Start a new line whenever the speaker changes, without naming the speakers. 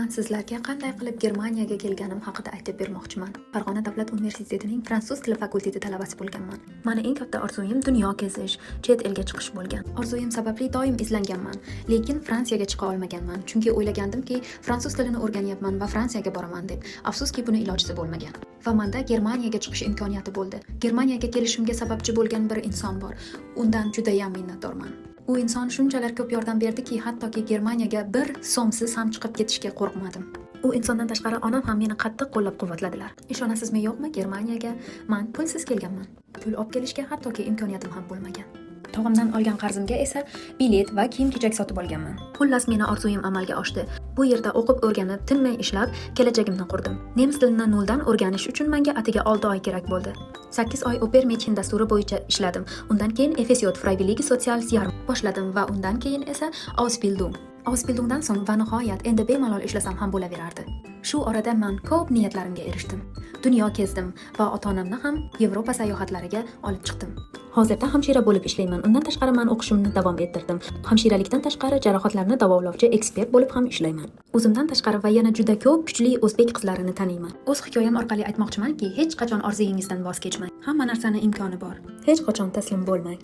Man sizlarga qanday qilib Germaniyaga kelganim haqida aytib bermoqchiman. Farg'ona davlat universitetining fransuz tili fakulteti talabasi bo'lganman. Mani eng katta orzuyim dunyo kezish, chet elga chiqish bo'lgan. Orzuyim sababli doim izlanganman, lekin Fransiyaga chiqa olmaganman, chunki o'ylagandimki, fransuz tilini o'rganyapman va Fransiyaga boraman deb. Afsuski buni ilojisi bo'lmagan. Va menda Germaniyaga chiqish imkoniyati bo'ldi. Germaniyaga kelishimga sababchi bo'lgan bir inson bor. Undan juda ham minnatdorman. U inson shunchalar ko'p yordam berdiki, hattoki Germaniyaga bir so'msiz ham chiqib ketishga qo'rqmadim. U insondan tashqari onam ham meni qattiq qo'llab-quvvatladilar. Ishonasizmi yo'qmi, Germaniyaga men pulsiz kelganman. Pul olib kelishga hattoki imkoniyatim ham bo'lmagan. Tog'amdan olgan qarzimga esa bilet va kiyim-kechak sotib olganman. Xullas meni orzuyim amalga oshdi. Bu yerda o'qib o'rganib, tinmay ishlab, kelajagimni qurdim. Nemis tilini noldan o'rganish uchun menga atiga 6 oy kerak bo'ldi. 8 oy Obermädchen dasturi bo'yicha ishladim. Undan keyin FSJ Freiwillige Soziales boshladim va undan keyin esa Ausbildung. Ausbildungdan so'ng va nihoyat endi bemalol ishlasam ham bo'laverardi. Shu orada men ko'p niyatlarimga erishdim. Dunyo kezdim va ota-onamni ham Yevropa sayohatlariga olib chiqdim. Hozirda hamshira bo'lib ishlayman. Undan tashqari men o'qishimni davom ettirdim. Hamshiralikdan tashqari jarohatlarni davolovchi ekspert bo'lib ham ishlayman. O'zimdan tashqari va yana juda ko'p kuchli o'zbek qizlarini taniyman. O'z hikoyam orqali aytmoqchimanki, hech qachon orzuyingizdan voz kechmang. Hamma narsani imkoni bor. Hech qachon taslim bo'lmang.